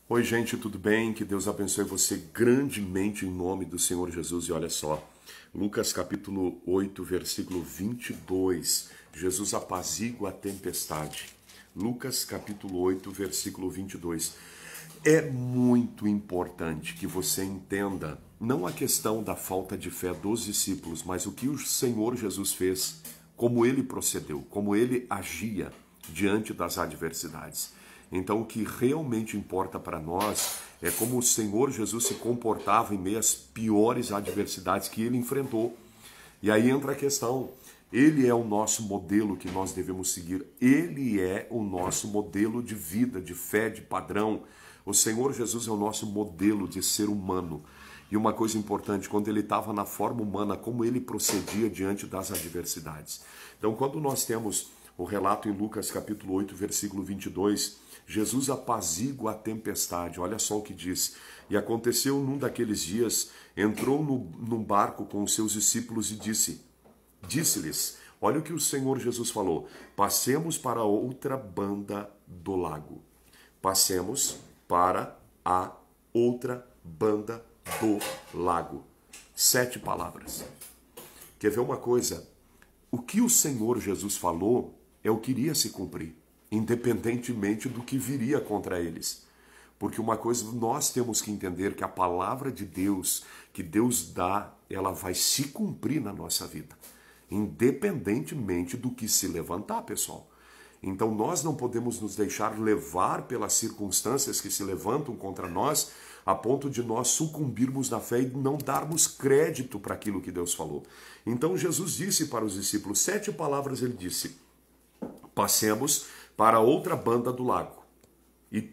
Oi, gente, tudo bem? Que Deus abençoe você grandemente em nome do Senhor Jesus. E olha só, Lucas capítulo 8, versículo 22. Jesus apazigua a tempestade. Lucas capítulo 8, versículo 22. É muito importante que você entenda não a questão da falta de fé dos discípulos, mas o que o Senhor Jesus fez, como ele procedeu, como ele agia diante das adversidades. Então, o que realmente importa para nós é como o Senhor Jesus se comportava em meio às piores adversidades que ele enfrentou. E aí entra a questão: ele é o nosso modelo que nós devemos seguir, ele é o nosso modelo de vida, de fé, de padrão. O Senhor Jesus é o nosso modelo de ser humano. E uma coisa importante, quando ele estava na forma humana, como ele procedia diante das adversidades. Então, quando nós temos o relato em Lucas capítulo 8, versículo 22, Jesus apazigua a tempestade. Olha só o que diz. E aconteceu num daqueles dias, entrou num barco com os seus discípulos e disse-lhes, olha o que o Senhor Jesus falou: passemos para a outra banda do lago. Passemos para a outra banda do lago. 7 palavras. Quer ver uma coisa? O que o Senhor Jesus falou é o que iria se cumprir, independentemente do que viria contra eles. Porque uma coisa nós temos que entender, que a palavra de Deus, que Deus dá, ela vai se cumprir na nossa vida, independentemente do que se levantar, pessoal. Então nós não podemos nos deixar levar pelas circunstâncias que se levantam contra nós, a ponto de nós sucumbirmos na fé e não darmos crédito para aquilo que Deus falou. Então Jesus disse para os discípulos, 7 palavras ele disse: passemos para outra banda do lago. E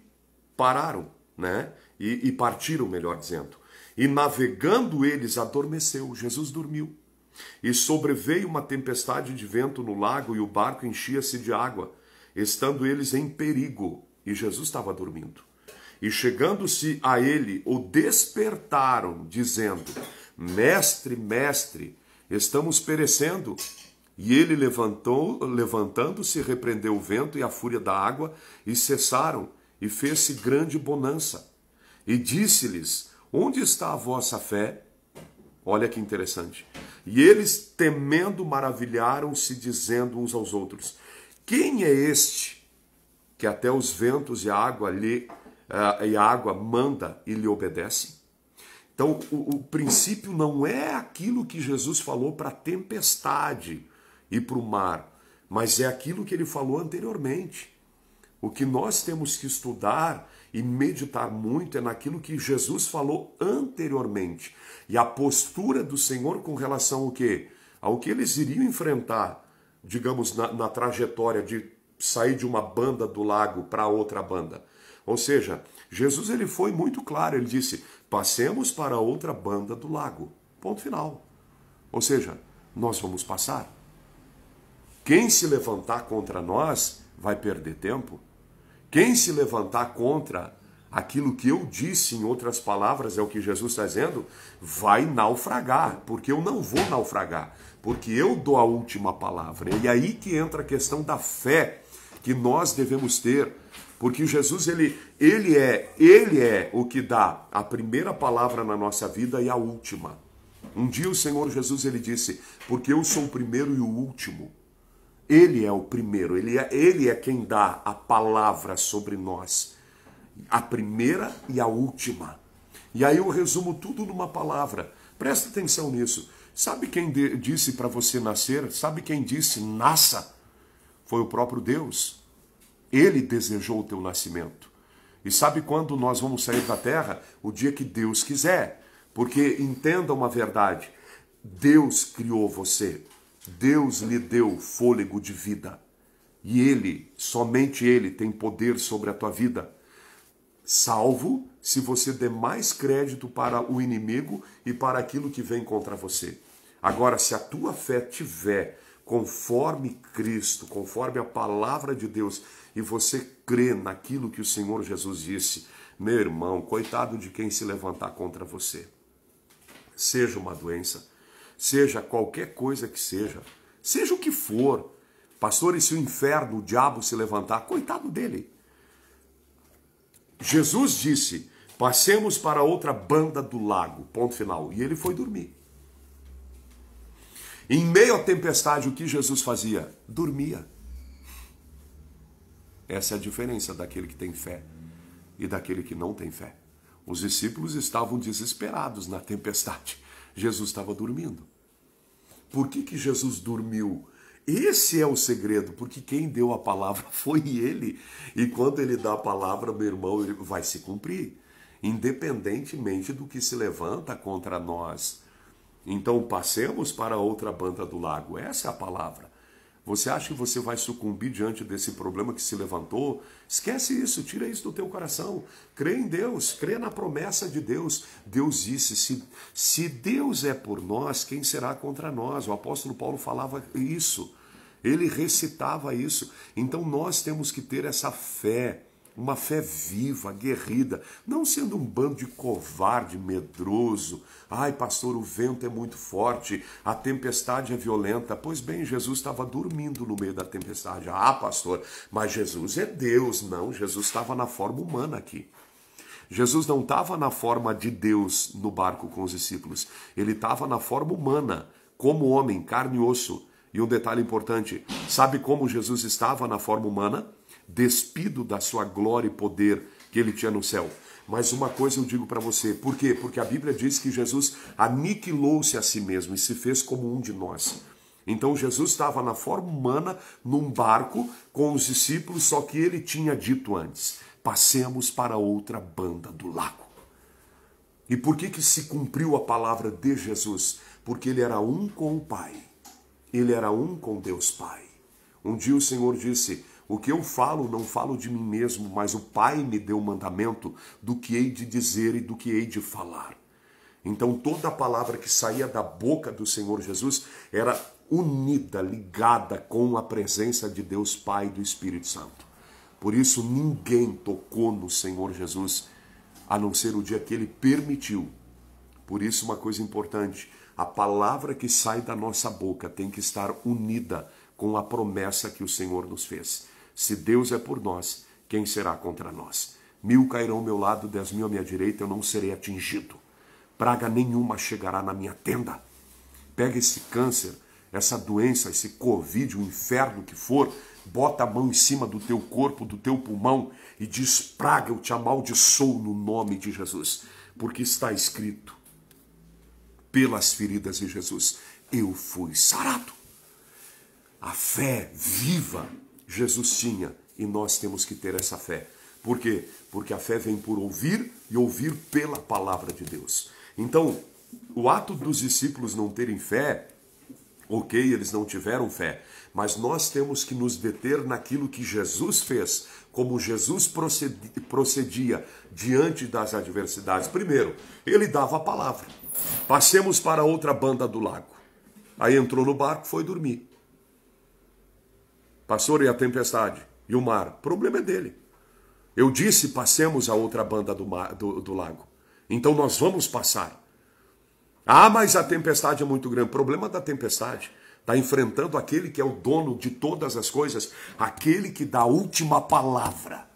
pararam, né? E partiram, melhor dizendo. E navegando eles, adormeceu. Jesus dormiu. E sobreveio uma tempestade de vento no lago e o barco enchia-se de água, estando eles em perigo. E Jesus estava dormindo. E chegando-se a ele, o despertaram, dizendo: Mestre, mestre, estamos perecendo. E ele levantando-se, repreendeu o vento e a fúria da água, e cessaram, e fez-se grande bonança. E disse-lhes: onde está a vossa fé? Olha que interessante. E eles, temendo, maravilharam-se, dizendo uns aos outros: quem é este que até os ventos e a água manda e lhe obedece? Então, o princípio não é aquilo que Jesus falou para a tempestade e para o mar, mas é aquilo que ele falou anteriormente. O que nós temos que estudar e meditar muito é naquilo que Jesus falou anteriormente. E a postura do Senhor com relação ao quê? Ao que eles iriam enfrentar, digamos, na trajetória de sair de uma banda do lago para outra banda. Ou seja, Jesus ele foi muito claro, ele disse: passemos para outra banda do lago. Ponto final. Ou seja, nós vamos passar. Quem se levantar contra nós vai perder tempo. Quem se levantar contra aquilo que eu disse, em outras palavras, é o que Jesus está dizendo, vai naufragar, porque eu não vou naufragar, porque eu dou a última palavra. E aí que entra a questão da fé que nós devemos ter, porque Jesus ele é o que dá a primeira palavra na nossa vida e a última. Um dia o Senhor Jesus ele disse: porque eu sou o primeiro e o último. Ele é o primeiro, ele é quem dá a palavra sobre nós. A primeira e a última. E aí eu resumo tudo numa palavra. Presta atenção nisso. Sabe quem disse para você nascer? Sabe quem disse nasça? Foi o próprio Deus. Ele desejou o teu nascimento. E sabe quando nós vamos sair da terra? O dia que Deus quiser. Porque entenda uma verdade. Deus criou você. Deus lhe deu fôlego de vida. E ele, somente ele, tem poder sobre a tua vida. Salvo se você der mais crédito para o inimigo e para aquilo que vem contra você. Agora, se a tua fé tiver conforme Cristo, conforme a palavra de Deus, e você crê naquilo que o Senhor Jesus disse, meu irmão, coitado de quem se levantar contra você. Seja uma doença, seja qualquer coisa que seja o que for. Pastor, e se o inferno, o diabo se levantar, coitado dele. Jesus disse, passemos para outra banda do lago, ponto final. E ele foi dormir. Em meio à tempestade, o que Jesus fazia? Dormia. Essa é a diferença daquele que tem fé e daquele que não tem fé. Os discípulos estavam desesperados na tempestade. Jesus estava dormindo. Por que Jesus dormiu? Esse é o segredo, porque quem deu a palavra foi ele. E quando ele dá a palavra, meu irmão, ele vai se cumprir, independentemente do que se levanta contra nós. Então, passemos para outra banda do lago. Essa é a palavra. Você acha que você vai sucumbir diante desse problema que se levantou? Esquece isso, tira isso do teu coração. Crê em Deus, crê na promessa de Deus. Deus disse, se Deus é por nós, quem será contra nós? O apóstolo Paulo falava isso. Ele recitava isso. Então nós temos que ter essa fé, uma fé viva, aguerrida, não sendo um bando de covarde, medroso. Ai, pastor, o vento é muito forte, a tempestade é violenta. Pois bem, Jesus estava dormindo no meio da tempestade. Ah, pastor, mas Jesus é Deus. Não, Jesus estava na forma humana aqui. Jesus não estava na forma de Deus no barco com os discípulos. Ele estava na forma humana, como homem, carne e osso. E um detalhe importante, sabe como Jesus estava na forma humana? Despido da sua glória e poder que ele tinha no céu. Mas uma coisa eu digo para você, por quê? Porque a Bíblia diz que Jesus aniquilou-se a si mesmo e se fez como um de nós. Então Jesus estava na forma humana, num barco, com os discípulos, só que ele tinha dito antes, passemos para outra banda do lago. E por que se cumpriu a palavra de Jesus? Porque ele era um com o Pai. Ele era um com Deus Pai. Um dia o Senhor disse, o que eu falo, não falo de mim mesmo, mas o Pai me deu o mandamento do que hei de dizer e do que hei de falar. Então toda a palavra que saía da boca do Senhor Jesus era unida, ligada com a presença de Deus Pai e do Espírito Santo. Por isso ninguém tocou no Senhor Jesus, a não ser o dia que ele permitiu. Por isso uma coisa importante, a palavra que sai da nossa boca tem que estar unida com a promessa que o Senhor nos fez. Se Deus é por nós, quem será contra nós? 1000 cairão ao meu lado, 10.000 à minha direita, eu não serei atingido. Praga nenhuma chegará na minha tenda. Pega esse câncer, essa doença, esse Covid, o inferno que for, bota a mão em cima do teu corpo, do teu pulmão e diz, praga, eu te amaldiçoo no nome de Jesus. Porque está escrito, pelas feridas de Jesus, eu fui sarado. A fé viva Jesus tinha e nós temos que ter essa fé. Por quê? Porque a fé vem por ouvir e ouvir pela palavra de Deus. Então, o ato dos discípulos não terem fé, ok, eles não tiveram fé, mas nós temos que nos deter naquilo que Jesus fez, como Jesus procedia diante das adversidades. Primeiro, ele dava a palavra. Passemos para outra banda do lago. Aí entrou no barco, foi dormir. Pastor, e a tempestade? E o mar? O problema é dele. Eu disse, passemos a outra banda do lago. Então nós vamos passar. Ah, mas a tempestade é muito grande. O problema da tempestade está enfrentando aquele que é o dono de todas as coisas, aquele que dá a última palavra.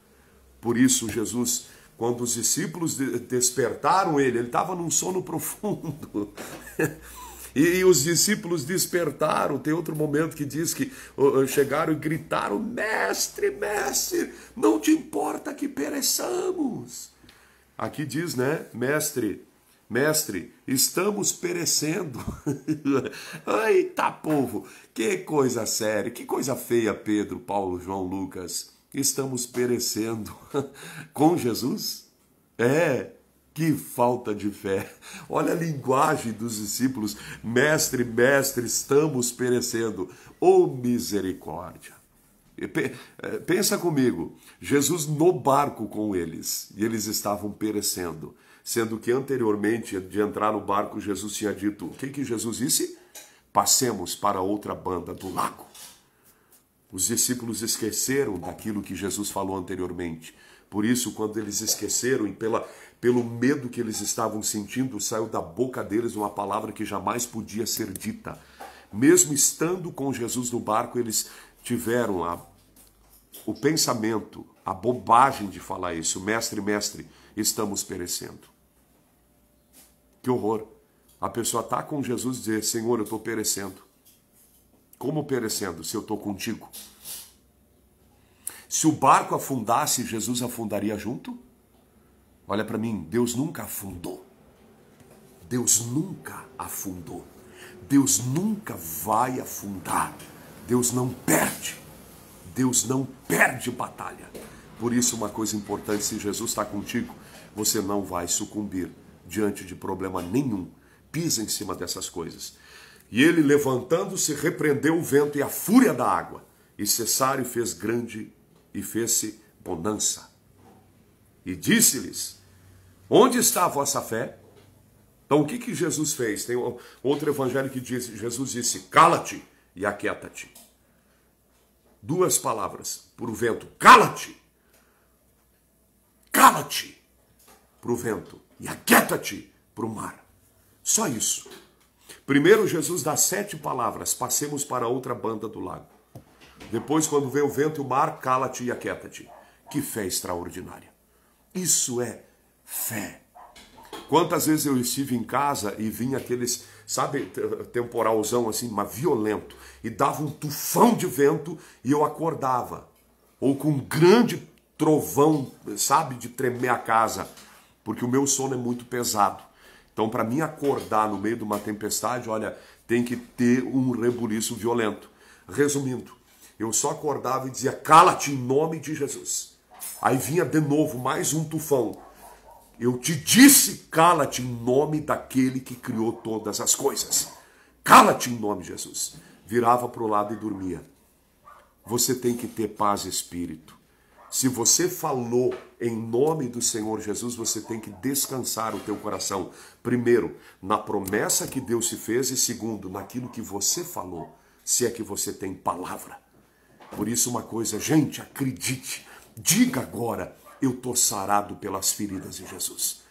Por isso, Jesus, quando os discípulos despertaram ele estava num sono profundo. E os discípulos despertaram. Tem outro momento que diz que chegaram e gritaram, mestre, mestre, não te importa que pereçamos. Aqui diz, né, mestre, estamos perecendo. Eita, povo, que coisa séria, que coisa feia, Pedro, Paulo, João, Lucas. Estamos perecendo com Jesus? Que falta de fé. Olha a linguagem dos discípulos. Mestre, estamos perecendo. Oh, misericórdia. Pensa comigo. Jesus no barco com eles. E eles estavam perecendo. Sendo que anteriormente de entrar no barco, Jesus tinha dito, o que Jesus disse? Passemos para outra banda do lago. Os discípulos esqueceram daquilo que Jesus falou anteriormente. Por isso, quando eles esqueceram e pelo medo que eles estavam sentindo, saiu da boca deles uma palavra que jamais podia ser dita. Mesmo estando com Jesus no barco, eles tiveram o pensamento, a bobagem de falar isso, mestre, mestre, estamos perecendo. Que horror. A pessoa está com Jesus e dizer, Senhor, eu estou perecendo. Como perecendo se eu estou contigo? Se o barco afundasse, Jesus afundaria junto? Olha para mim, Deus nunca afundou. Deus nunca afundou. Deus nunca vai afundar. Deus não perde. Deus não perde batalha. Por isso, uma coisa importante, se Jesus está contigo, você não vai sucumbir diante de problema nenhum. Pisa em cima dessas coisas. E ele, levantando-se, repreendeu o vento e a fúria da água. E cessaram e fez grande, e fez-se bonança. E disse-lhes, onde está a vossa fé? Então o que Jesus fez? Tem outro evangelho que diz, Jesus disse, cala-te e aquieta-te. Duas palavras para o vento, cala-te. Cala-te para o vento e aquieta-te para o mar. Só isso. Primeiro Jesus dá 7 palavras, passemos para a outra banda do lago. Depois, quando vem o vento e o mar, cala-te e aquieta-te. Que fé extraordinária. Isso é fé. Quantas vezes eu estive em casa e vinha aqueles, sabe, temporalzão assim, mas violento, e dava um tufão de vento e eu acordava. Ou com um grande trovão, sabe, de tremer a casa, porque o meu sono é muito pesado. Então, para mim acordar no meio de uma tempestade, olha, tem que ter um rebuliço violento. Resumindo, eu só acordava e dizia, cala-te em nome de Jesus. Aí vinha de novo mais um tufão. Eu te disse, cala-te em nome daquele que criou todas as coisas. Cala-te em nome de Jesus. Virava para o lado e dormia. Você tem que ter paz e espírito. Se você falou em nome do Senhor Jesus, você tem que descansar o teu coração. Primeiro, na promessa que Deus te fez e segundo, naquilo que você falou, se é que você tem palavra. Por isso uma coisa, gente, acredite, diga agora, eu estou sarado pelas feridas de Jesus.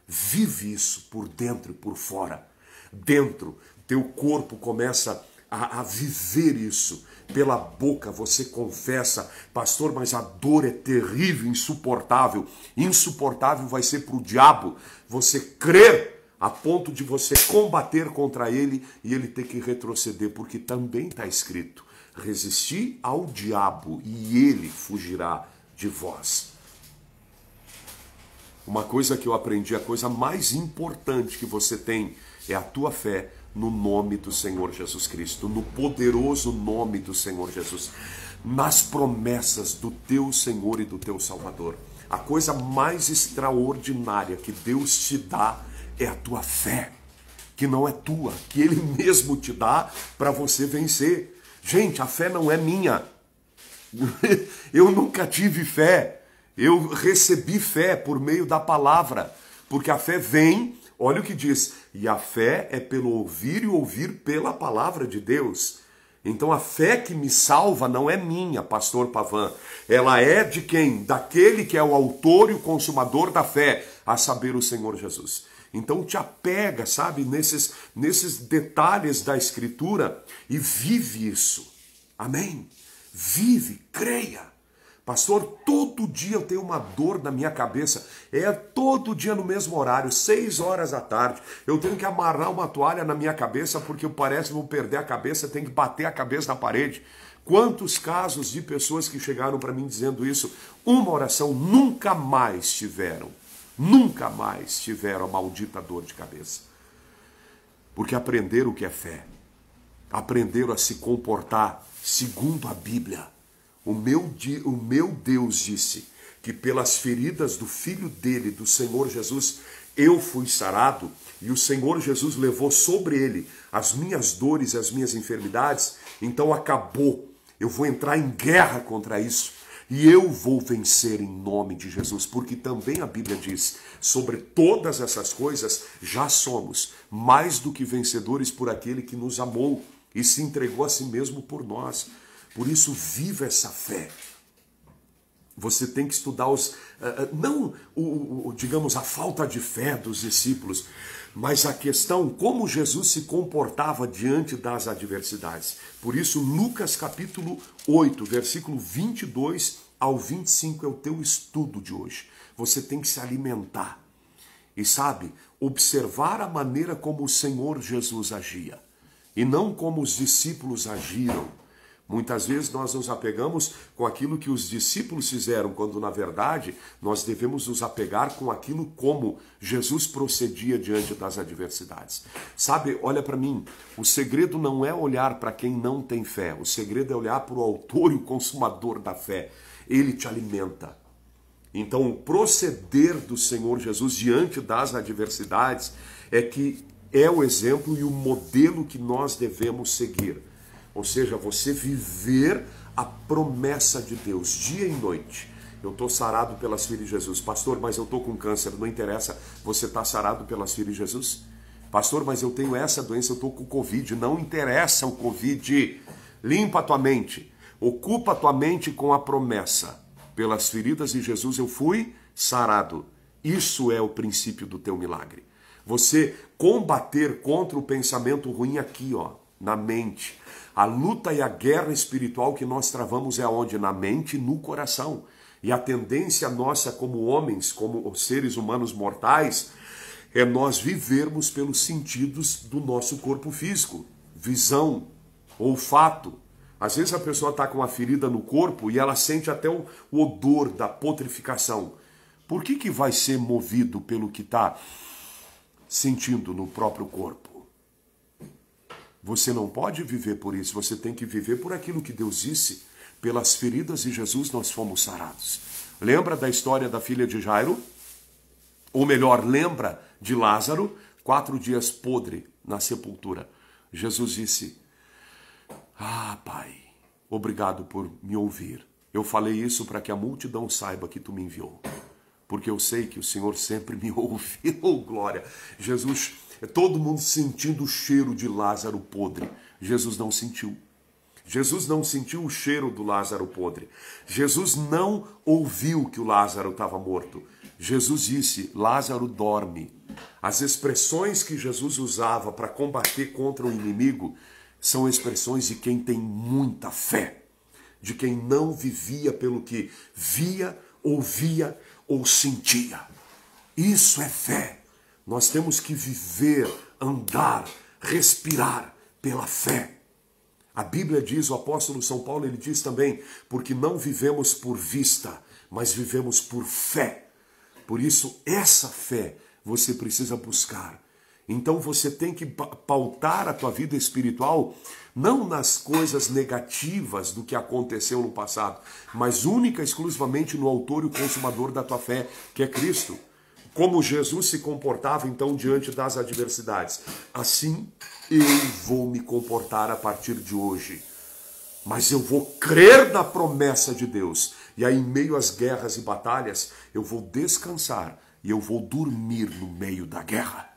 Vive isso por dentro e por fora. Dentro, teu corpo começa a viver isso. Pela boca você confessa, pastor, mas a dor é terrível, insuportável. Insuportável vai ser para o diabo você crer a ponto de você combater contra ele e ele ter que retroceder, porque também está escrito, resistir ao diabo e ele fugirá de vós. Uma coisa que eu aprendi, a coisa mais importante que você tem é a tua fé no nome do Senhor Jesus Cristo, no poderoso nome do Senhor Jesus, nas promessas do teu Senhor e do teu Salvador. A coisa mais extraordinária que Deus te dá é a tua fé, que não é tua, que Ele mesmo te dá para você vencer. Gente, a fé não é minha. Eu nunca tive fé. Eu recebi fé por meio da palavra, porque a fé vem, olha o que diz, e a fé é pelo ouvir e ouvir pela palavra de Deus. Então a fé que me salva não é minha, pastor Pavan, ela é de quem? Daquele que é o autor e o consumador da fé, a saber, o Senhor Jesus. Então te apega, sabe, nesses detalhes da Escritura e vive isso. Amém? Vive, creia. Pastor, todo dia eu tenho uma dor na minha cabeça, todo dia no mesmo horário, 6 horas da tarde, eu tenho que amarrar uma toalha na minha cabeça porque parece que vou perder a cabeça, tenho que bater a cabeça na parede. Quantos casos de pessoas que chegaram para mim dizendo isso, uma oração, nunca mais tiveram a maldita dor de cabeça. Porque aprenderam o que é fé, aprenderam a se comportar segundo a Bíblia. O meu Deus disse que pelas feridas do Filho dele, do Senhor Jesus, eu fui sarado, e o Senhor Jesus levou sobre ele as minhas dores e as minhas enfermidades, então acabou. Eu vou entrar em guerra contra isso, e eu vou vencer em nome de Jesus, porque também a Bíblia diz, sobre todas essas coisas, já somos mais do que vencedores por aquele que nos amou e se entregou a si mesmo por nós. Por isso, viva essa fé. Você tem que estudar não digamos, a falta de fé dos discípulos, mas a questão como Jesus se comportava diante das adversidades. Por isso, Lucas capítulo 8, versículo 22 ao 25 é o teu estudo de hoje. Você tem que se alimentar e, sabe, observar a maneira como o Senhor Jesus agia e não como os discípulos agiram. Muitas vezes nós nos apegamos com aquilo que os discípulos fizeram, quando na verdade nós devemos nos apegar com aquilo como Jesus procedia diante das adversidades. Sabe, olha para mim, o segredo não é olhar para quem não tem fé, o segredo é olhar para o autor e o consumador da fé. Ele te alimenta. Então o proceder do Senhor Jesus diante das adversidades é o exemplo e o modelo que nós devemos seguir. Ou seja, você viver a promessa de Deus dia e noite. Eu estou sarado pelas filhas de Jesus. Pastor, mas eu estou com câncer. Não interessa, você está sarado pelas filhas de Jesus? Pastor, mas eu tenho essa doença, eu estou com Covid. Não interessa o Covid. Limpa a tua mente. Ocupa a tua mente com a promessa. Pelas feridas de Jesus eu fui sarado. Isso é o princípio do teu milagre. Você combater contra o pensamento ruim aqui, ó, na mente. A luta e a guerra espiritual que nós travamos é aonde? Na mente e no coração. E a tendência nossa como homens, como seres humanos mortais, é nós vivermos pelos sentidos do nosso corpo físico. Visão, olfato. Às vezes a pessoa está com uma ferida no corpo e ela sente até o odor da putrificação. Por que vai ser movido pelo que está sentindo no próprio corpo? Você não pode viver por isso, você tem que viver por aquilo que Deus disse. Pelas feridas de Jesus nós fomos sarados. Lembra da história da filha de Jairo? Ou melhor, lembra de Lázaro, 4 dias podre na sepultura. Jesus disse: ah, Pai, obrigado por me ouvir. Eu falei isso para que a multidão saiba que tu me enviou. Porque eu sei que o Senhor sempre me ouve. Oh, glória! Jesus, todo mundo sentindo o cheiro de Lázaro podre. Jesus não sentiu. Jesus não sentiu o cheiro do Lázaro podre. Jesus não ouviu que o Lázaro estava morto. Jesus disse: Lázaro dorme. As expressões que Jesus usava para combater contra o inimigo são expressões de quem tem muita fé, de quem não vivia pelo que via, ouvia ou sentia. Isso é fé. Nós temos que viver, andar, respirar pela fé. A Bíblia diz, o apóstolo São Paulo, ele diz também, porque não vivemos por vista, mas vivemos por fé. Por isso, essa fé você precisa buscar. Então você tem que pautar a tua vida espiritual não nas coisas negativas do que aconteceu no passado, mas única e exclusivamente no autor e o consumador da tua fé, que é Cristo. Como Jesus se comportava então diante das adversidades. Assim eu vou me comportar a partir de hoje. Mas eu vou crer na promessa de Deus. E aí, em meio às guerras e batalhas, eu vou descansar e eu vou dormir no meio da guerra.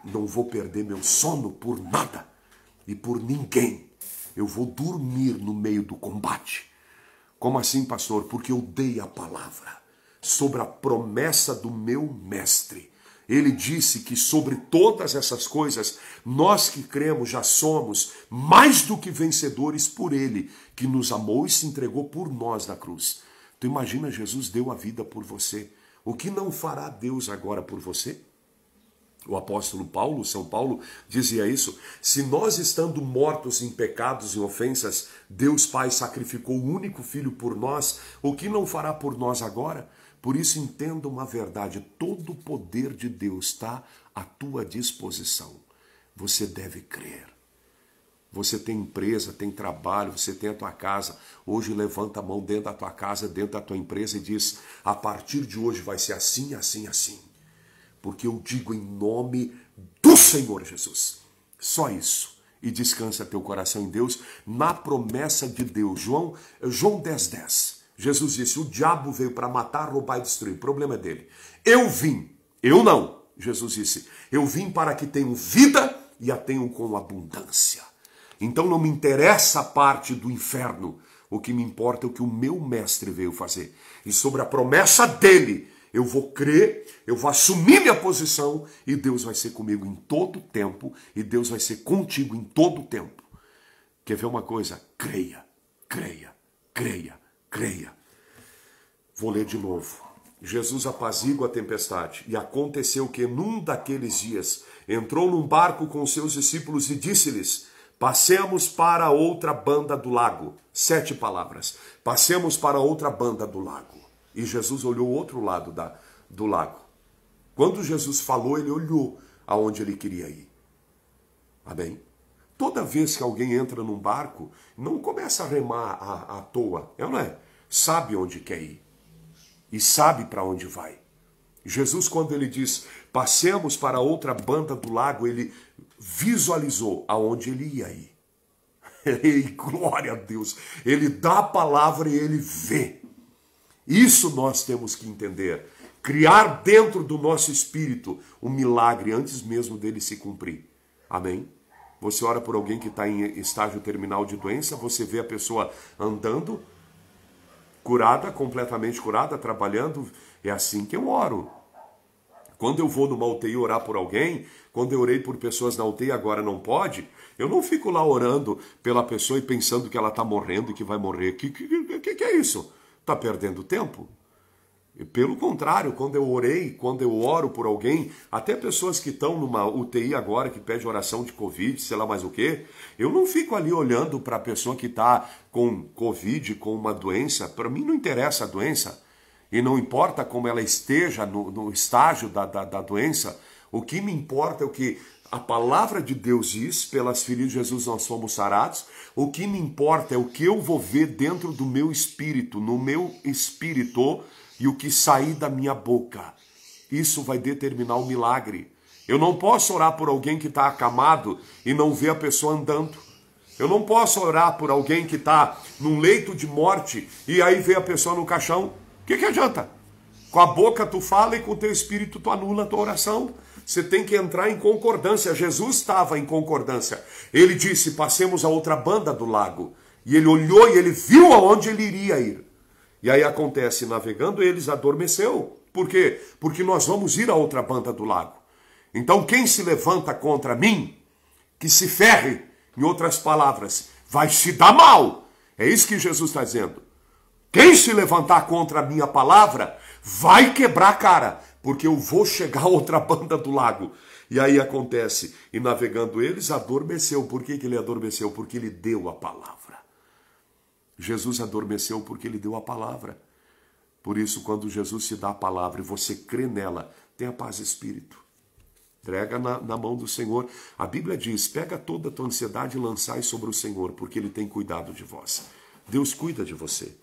Não vou perder meu sono por nada e por ninguém. Eu vou dormir no meio do combate. Como assim, pastor? Porque eu dei a palavra sobre a promessa do meu mestre. Ele disse que sobre todas essas coisas, nós que cremos já somos mais do que vencedores por ele, que nos amou e se entregou por nós na cruz. Tu imagina, Jesus deu a vida por você. O que não fará Deus agora por você? O apóstolo Paulo, São Paulo, dizia isso. Se nós, estando mortos em pecados e ofensas, Deus Pai sacrificou o único Filho por nós, o que não fará por nós agora? Por isso, entenda uma verdade, todo o poder de Deus está à tua disposição. Você deve crer. Você tem empresa, tem trabalho, você tem a tua casa. Hoje levanta a mão dentro da tua casa, dentro da tua empresa e diz: a partir de hoje vai ser assim, assim, assim. Porque eu digo em nome do Senhor Jesus. Só isso. E descansa teu coração em Deus, na promessa de Deus. João 10:10. Jesus disse: o diabo veio para matar, roubar e destruir. O problema é dele. Eu vim. Eu não. Jesus disse: eu vim para que tenham vida e a tenham com abundância. Então não me interessa a parte do inferno. O que me importa é o que o meu mestre veio fazer. E sobre a promessa dele, eu vou crer, eu vou assumir minha posição e Deus vai ser comigo em todo tempo e Deus vai ser contigo em todo tempo. Quer ver uma coisa? Creia, creia, creia, creia. Vou ler de novo. Jesus apazigua a tempestade e aconteceu que num daqueles dias entrou num barco com seus discípulos e disse-lhes: passemos para outra banda do lago. 7 palavras. Passemos para outra banda do lago. E Jesus olhou o outro lado do lago. Quando Jesus falou, ele olhou aonde ele queria ir. Amém? Toda vez que alguém entra num barco, não começa a remar à toa, não é? Sabe onde quer ir. E sabe para onde vai. Jesus, quando ele diz, passemos para outra banda do lago, ele visualizou aonde ele ia ir. E glória a Deus. Ele dá a palavra e ele vê. Isso nós temos que entender. Criar dentro do nosso espírito um milagre antes mesmo dele se cumprir. Amém? Você ora por alguém que está em estágio terminal de doença, você vê a pessoa andando, curada, completamente curada, trabalhando. É assim que eu oro. Quando eu vou numa UTI orar por alguém, quando eu orei por pessoas na UTI agora não pode, eu não fico lá orando pela pessoa e pensando que ela está morrendo e que vai morrer. Que é isso? Está perdendo tempo? Pelo contrário, quando eu orei, quando eu oro por alguém, até pessoas que estão numa UTI agora, que pede oração de Covid, sei lá mais o quê, eu não fico ali olhando para a pessoa que está com Covid, com uma doença. Para mim não interessa a doença, e não importa como ela esteja no estágio da doença, o que me importa é o que a palavra de Deus diz, pelas feridas de Jesus nós fomos sarados. O que me importa é o que eu vou ver dentro do meu espírito, no meu espírito, e o que sair da minha boca. Isso vai determinar o milagre. Eu não posso orar por alguém que está acamado e não ver a pessoa andando. Eu não posso orar por alguém que está num leito de morte e aí ver a pessoa no caixão. O que adianta? Com a boca tu fala e com o teu espírito tu anula a tua oração. Você tem que entrar em concordância. Jesus estava em concordância. Ele disse, passemos a outra banda do lago. E ele olhou e ele viu aonde ele iria ir. E aí acontece, navegando eles, adormeceu. Por quê? Porque nós vamos ir a outra banda do lago. Então quem se levanta contra mim, que se ferre, em outras palavras, vai se dar mal. É isso que Jesus está dizendo. Quem se levantar contra a minha palavra, vai quebrar a cara, porque eu vou chegar a outra banda do lago. E aí acontece, e navegando eles, adormeceu. Por que ele adormeceu? Porque ele deu a palavra. Jesus adormeceu porque ele deu a palavra. Por isso, quando Jesus te dá a palavra e você crê nela, tenha paz de espírito. Entrega na mão do Senhor. A Bíblia diz, pega toda a tua ansiedade e lançai sobre o Senhor, porque ele tem cuidado de vós. Deus cuida de você.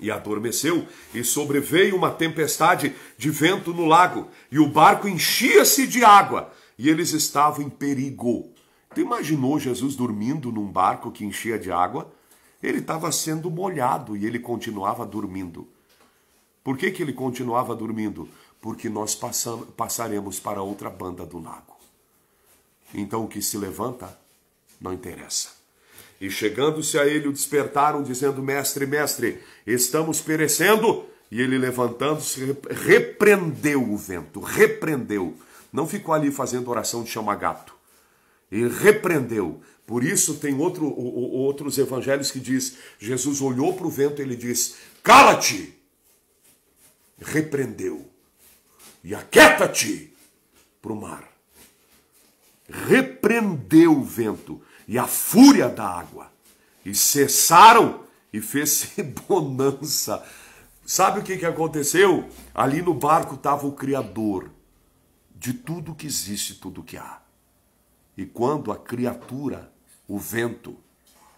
E adormeceu, e sobreveio uma tempestade de vento no lago, e o barco enchia-se de água, e eles estavam em perigo. Tu imaginou Jesus dormindo num barco que enchia de água? Ele estava sendo molhado e ele continuava dormindo. Por que ele continuava dormindo? Porque nós passaremos para outra banda do lago. Então o que se levanta não interessa. E chegando-se a ele o despertaram, dizendo, mestre, mestre, estamos perecendo. E ele levantando-se, repreendeu o vento, repreendeu. Não ficou ali fazendo oração de chama-gato. E repreendeu. Por isso tem outros evangelhos que diz, Jesus olhou para o vento e ele diz, cala-te! Repreendeu. E aquieta-te para o mar. Repreendeu o vento e a fúria da água. E cessaram e fez-se bonança. Sabe o que aconteceu? Ali no barco estava o Criador de tudo que existe, tudo que há. E quando a criatura, o vento,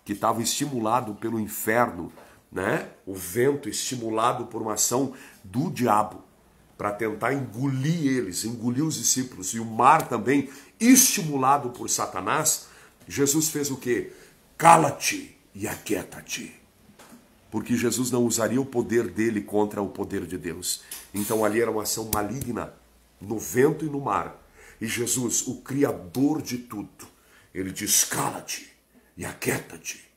que estava estimulado pelo inferno, né? O vento estimulado por uma ação do diabo, para tentar engolir eles, engolir os discípulos, e o mar também estimulado por Satanás, Jesus fez o quê? Cala-te e aquieta-te. Porque Jesus não usaria o poder dele contra o poder de Deus. Então ali era uma ação maligna no vento e no mar. E Jesus, o Criador de tudo, ele diz, cala-te e aquieta-te.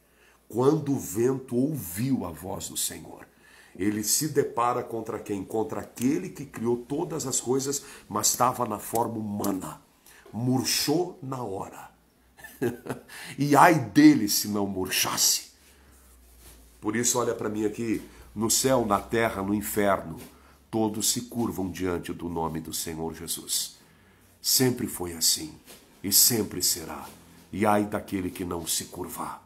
Quando o vento ouviu a voz do Senhor, ele se depara contra quem? Contra aquele que criou todas as coisas, mas estava na forma humana. Murchou na hora. E ai dele se não murchasse. Por isso, olha para mim aqui, no céu, na terra, no inferno, todos se curvam diante do nome do Senhor Jesus. Sempre foi assim e sempre será. E ai daquele que não se curvar.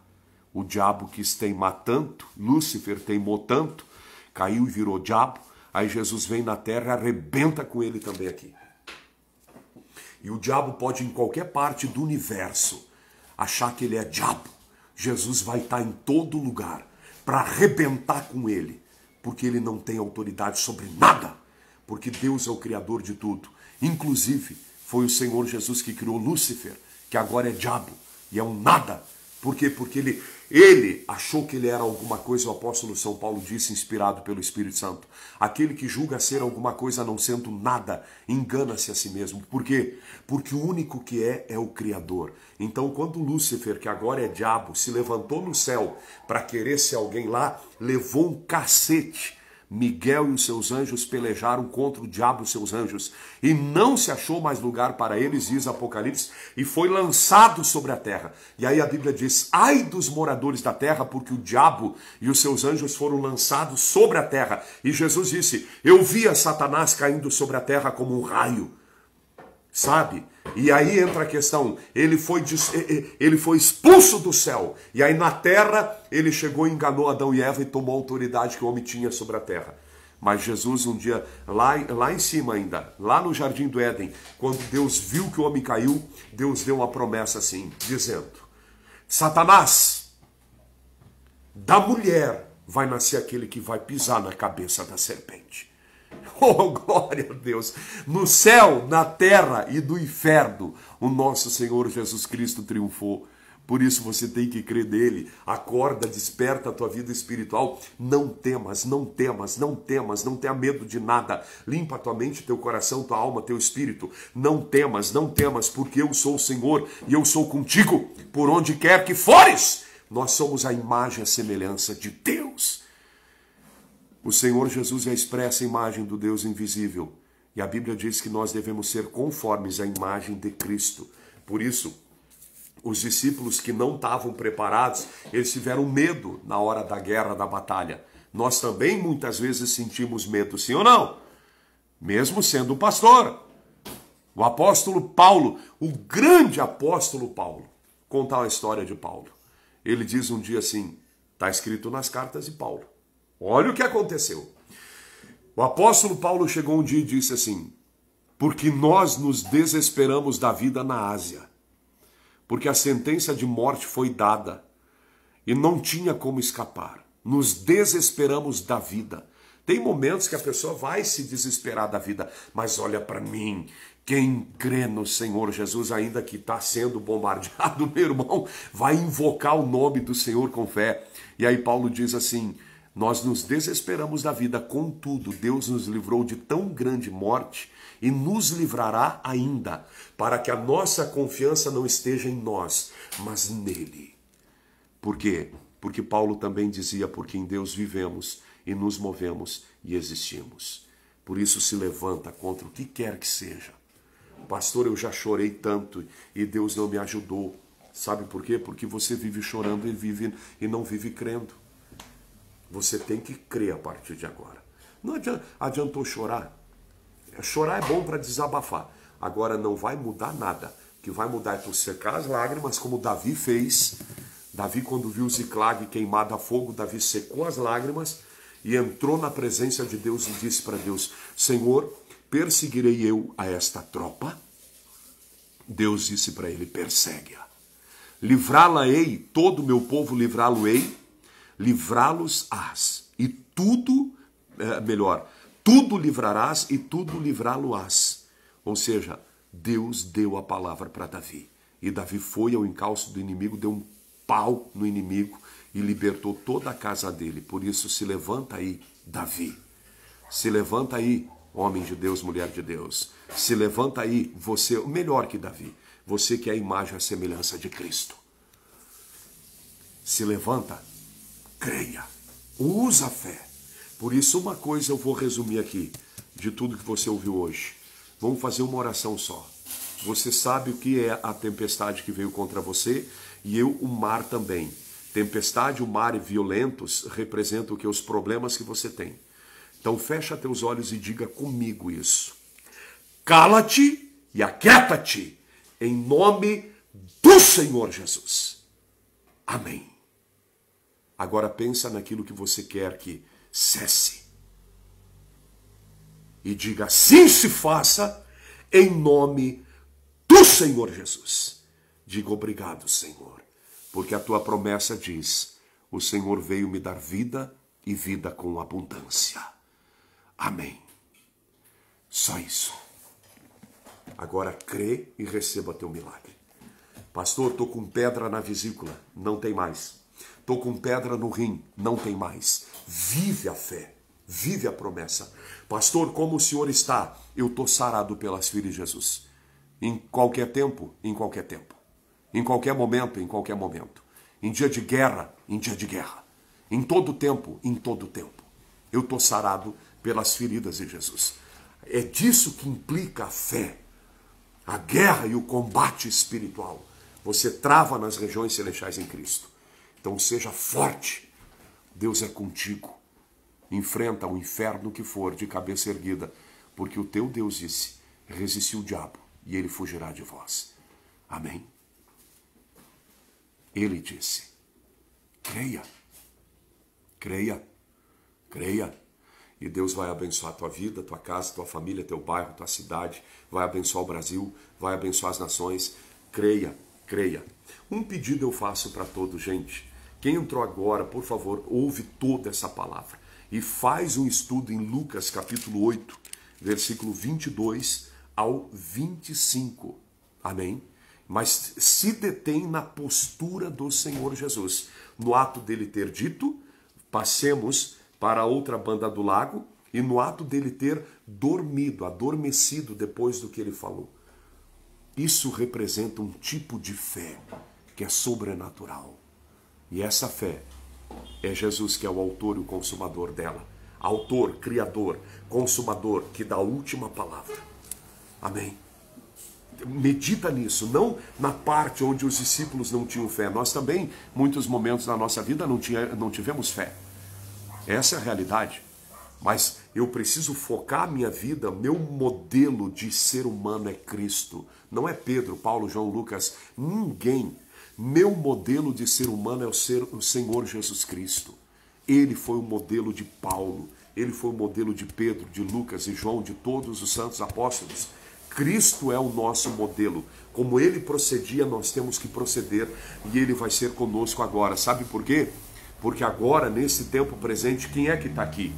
O diabo quis teimar tanto, Lúcifer teimou tanto, caiu e virou diabo, aí Jesus vem na terra e arrebenta com ele também aqui. E o diabo pode em qualquer parte do universo achar que ele é diabo. Jesus vai estar em todo lugar para arrebentar com ele, porque ele não tem autoridade sobre nada, porque Deus é o criador de tudo. Inclusive, foi o Senhor Jesus que criou Lúcifer, que agora é diabo, e é um nada. Por quê? Porque ele achou que ele era alguma coisa, o apóstolo São Paulo disse, inspirado pelo Espírito Santo. Aquele que julga ser alguma coisa não sendo nada, engana-se a si mesmo. Por quê? Porque o único que é o Criador. Então, quando Lúcifer, que agora é diabo, se levantou no céu para querer ser alguém lá, levou um cacete. Miguel e os seus anjos pelejaram contra o diabo e os seus anjos, e não se achou mais lugar para eles, diz Apocalipse, e foi lançado sobre a terra. E aí a Bíblia diz, ai dos moradores da terra, porque o diabo e os seus anjos foram lançados sobre a terra. E Jesus disse, eu via Satanás caindo sobre a terra como um raio. Sabe? E aí entra a questão, ele foi expulso do céu, e aí na terra ele chegou e enganou Adão e Eva e tomou a autoridade que o homem tinha sobre a terra. Mas Jesus um dia, lá em cima ainda, lá no Jardim do Éden, quando Deus viu que o homem caiu, Deus deu uma promessa assim, dizendo, Satanás, da mulher vai nascer aquele que vai pisar na cabeça da serpente. Oh, glória a Deus! No céu, na terra e no inferno, o nosso Senhor Jesus Cristo triunfou. Por isso você tem que crer nele. Acorda, desperta a tua vida espiritual. Não temas, não temas, não temas, não tenha medo de nada. Limpa a tua mente, teu coração, tua alma, teu espírito. Não temas, não temas, porque eu sou o Senhor e eu sou contigo, por onde quer que fores. Nós somos a imagem e a semelhança de Deus. O Senhor Jesus é a expressa imagem do Deus invisível. E a Bíblia diz que nós devemos ser conformes à imagem de Cristo. Por isso, os discípulos que não estavam preparados, eles tiveram medo na hora da guerra, da batalha. Nós também muitas vezes sentimos medo, sim ou não? Mesmo sendo pastor. O apóstolo Paulo, o grande apóstolo Paulo, contar a história de Paulo. Ele diz um dia assim, está escrito nas cartas de Paulo. Olha o que aconteceu. O apóstolo Paulo chegou um dia e disse assim, porque nós nos desesperamos da vida na Ásia, porque a sentença de morte foi dada e não tinha como escapar. Nos desesperamos da vida. Tem momentos que a pessoa vai se desesperar da vida, mas olha para mim, quem crê no Senhor Jesus, ainda que está sendo bombardeado, meu irmão, vai invocar o nome do Senhor com fé. E aí Paulo diz assim, nós nos desesperamos da vida, contudo, Deus nos livrou de tão grande morte e nos livrará ainda, para que a nossa confiança não esteja em nós, mas nele. Por quê? Porque Paulo também dizia, porque em Deus vivemos e nos movemos e existimos. Por isso se levanta contra o que quer que seja. Pastor, eu já chorei tanto e Deus não me ajudou. Sabe por quê? Porque você vive chorando e não vive crendo. Você tem que crer a partir de agora. Não adiantou chorar. Chorar é bom para desabafar. Agora não vai mudar nada. O que vai mudar é tu secar as lágrimas, como Davi fez. Davi, quando viu Ziclag queimado a fogo, Davi secou as lágrimas e entrou na presença de Deus e disse para Deus, Senhor, perseguirei eu a esta tropa? Deus disse para ele, persegue-a. Livrá-la-ei, todo o meu povo livrá-lo-ei, livrá-los-ás, e tudo, tudo livrarás e tudo livrá-lo-ás. Ou seja, Deus deu a palavra para Davi. E Davi foi ao encalço do inimigo, deu um pau no inimigo e libertou toda a casa dele. Por isso se levanta aí, Davi. Se levanta aí, homem de Deus, mulher de Deus. Se levanta aí, você, melhor que Davi. Você que é a imagem e a semelhança de Cristo. Se levanta, creia, usa a fé. Por isso, uma coisa eu vou resumir aqui, de tudo que você ouviu hoje. Vamos fazer uma oração só. Você sabe o que é a tempestade que veio contra você e o mar também. Tempestade, o mar e violentos representam o que? Os problemas que você tem. Então fecha teus olhos e diga comigo isso. Cala-te e aquieta-te em nome do Senhor Jesus. Amém. Agora pensa naquilo que você quer que cesse. E diga assim se faça em nome do Senhor Jesus. Diga obrigado, Senhor, porque a tua promessa diz, o Senhor veio me dar vida e vida com abundância. Amém. Só isso. Agora crê e receba teu milagre. Pastor, estou com pedra na vesícula. Não tem mais. Estou com pedra no rim. Não tem mais. Vive a fé. Vive a promessa. Pastor, como o senhor está? Eu estou sarado pelas feridas de Jesus. Em qualquer tempo, em qualquer tempo. Em qualquer momento, em qualquer momento. Em dia de guerra, em dia de guerra. Em todo tempo, em todo tempo. Eu estou sarado pelas feridas de Jesus. É disso que implica a fé. A guerra e o combate espiritual. Você trava nas regiões celestiais em Cristo. Então seja forte. Deus é contigo. Enfrenta o inferno que for de cabeça erguida. Porque o teu Deus disse, resistiu o diabo e ele fugirá de vós. Amém? Ele disse, creia. Creia. Creia. E Deus vai abençoar a tua vida, tua casa, tua família, teu bairro, tua cidade. Vai abençoar o Brasil, vai abençoar as nações. Creia, creia. Um pedido eu faço para todos, gente. Quem entrou agora, por favor, ouve toda essa palavra. E faz um estudo em Lucas capítulo 8, versículo 22 ao 25. Amém? Mas se detém na postura do Senhor Jesus. No ato dele ter dito, passemos para a outra banda do lago, e no ato dele ter dormido, adormecido depois do que ele falou. Isso representa um tipo de fé que é sobrenatural. E essa fé é Jesus que é o autor e o consumador dela. Autor, criador, consumador, que dá a última palavra. Amém? Medita nisso, não na parte onde os discípulos não tinham fé. Nós também, muitos momentos na nossa vida, não tivemos fé. Essa é a realidade. Mas eu preciso focar a minha vida, meu modelo de ser humano é Cristo. Não é Pedro, Paulo, João, Lucas, ninguém. Meu modelo de ser humano é o Senhor Jesus Cristo. Ele foi o modelo de Paulo, ele foi o modelo de Pedro, de Lucas e João, de todos os santos apóstolos. Cristo é o nosso modelo. Como ele procedia, nós temos que proceder e ele vai ser conosco agora. Sabe por quê? Porque agora, nesse tempo presente, quem é que está aqui?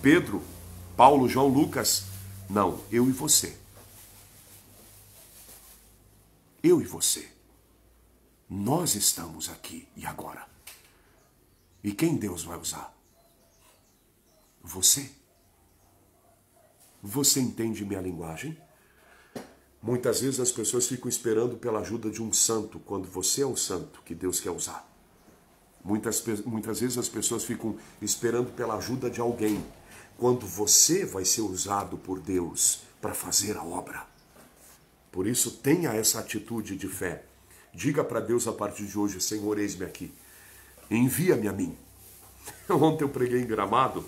Pedro, Paulo, João, Lucas? Não, eu e você. Eu e você. Nós estamos aqui e agora. E quem Deus vai usar? Você. Você entende minha linguagem? Muitas vezes as pessoas ficam esperando pela ajuda de um santo, quando você é o santo que Deus quer usar. Muitas vezes as pessoas ficam esperando pela ajuda de alguém, quando você vai ser usado por Deus para fazer a obra. Por isso, tenha essa atitude de fé. Diga para Deus a partir de hoje, Senhor, eis-me aqui. Envia-me a mim. Ontem eu preguei em Gramado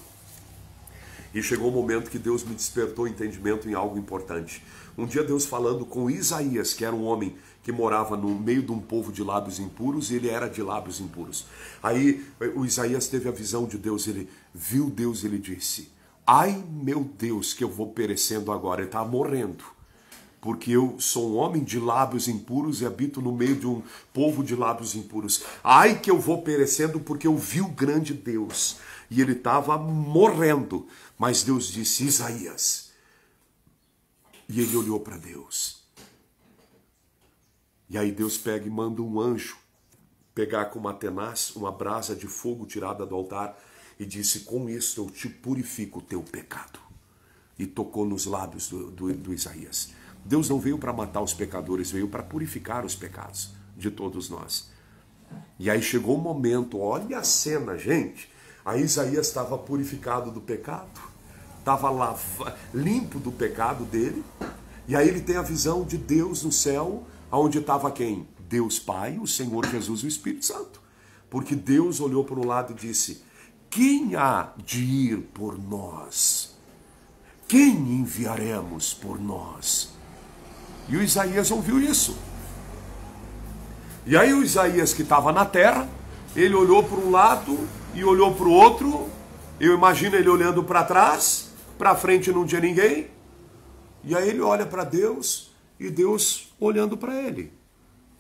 e chegou o momento que Deus me despertou entendimento em algo importante. Um dia Deus falando com Isaías, que era um homem que morava no meio de um povo de lábios impuros, e ele era de lábios impuros. Aí o Isaías teve a visão de Deus, ele viu Deus e ele disse, ai meu Deus, que eu vou perecendo agora, ele está morrendo. Porque eu sou um homem de lábios impuros e habito no meio de um povo de lábios impuros. Ai que eu vou perecendo porque eu vi o grande Deus. E ele estava morrendo. Mas Deus disse, Isaías. E ele olhou para Deus. E aí Deus pega e manda um anjo pegar com uma tenaz, uma brasa de fogo tirada do altar, e disse, com isso eu te purifico o teu pecado. E tocou nos lábios do Isaías. Deus não veio para matar os pecadores, veio para purificar os pecados de todos nós. E aí chegou o momento, olha a cena, gente. Aí Isaías estava purificado do pecado, estava limpo do pecado dele. E aí ele tem a visão de Deus no céu, onde estava quem? Deus Pai, o Senhor Jesus e o Espírito Santo. Porque Deus olhou para um lado e disse: quem há de ir por nós? Quem enviaremos por nós? E o Isaías ouviu isso. E aí o Isaías, que estava na terra, ele olhou para um lado e olhou para o outro. Eu imagino ele olhando para trás, para frente não tinha ninguém. E aí ele olha para Deus e Deus olhando para ele.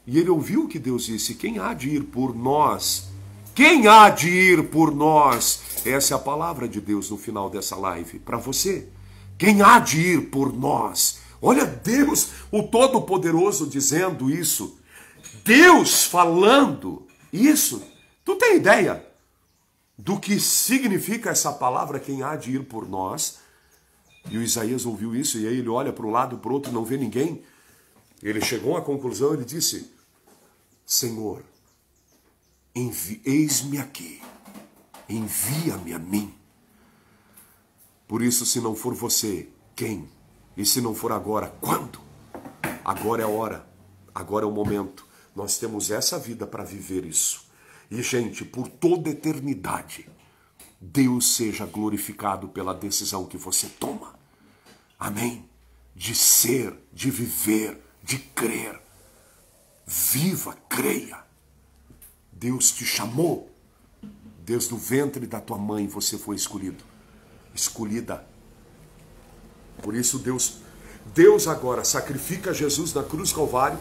E ele ouviu que Deus disse: quem há de ir por nós? Quem há de ir por nós? Essa é a palavra de Deus no final dessa live, para você. Quem há de ir por nós? Olha Deus, o Todo-Poderoso, dizendo isso. Deus falando isso. Tu tem ideia do que significa essa palavra, quem há de ir por nós? E o Isaías ouviu isso, e aí ele olha para um lado, para o outro, não vê ninguém. Ele chegou à conclusão, ele disse: Senhor, eis-me aqui, envia-me a mim. Por isso, se não for você, quem? E se não for agora, quando? Agora é a hora, agora é o momento. Nós temos essa vida para viver isso. E, gente, por toda eternidade, Deus seja glorificado pela decisão que você toma. Amém? De ser, de viver, de crer. Viva, creia. Deus te chamou. Desde o ventre da tua mãe você foi escolhido. Escolhida. Por isso Deus agora sacrifica Jesus na cruz do Calvário,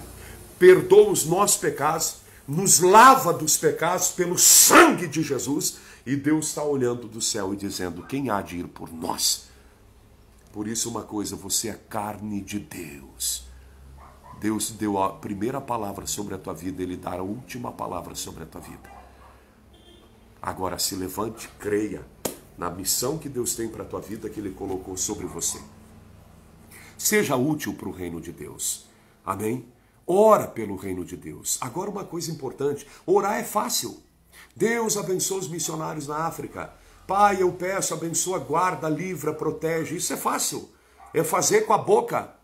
perdoa os nossos pecados, nos lava dos pecados pelo sangue de Jesus, e Deus está olhando do céu e dizendo: quem há de ir por nós? Por isso uma coisa, você é carne de Deus. Deus deu a primeira palavra sobre a tua vida, Ele dará a última palavra sobre a tua vida. Agora se levante, creia na missão que Deus tem para a tua vida, que Ele colocou sobre você. Seja útil para o reino de Deus. Amém? Ora pelo reino de Deus. Agora uma coisa importante, orar é fácil. Deus abençoa os missionários na África. Pai, eu peço, abençoa, guarda, livra, protege. Isso é fácil. É fazer com a boca.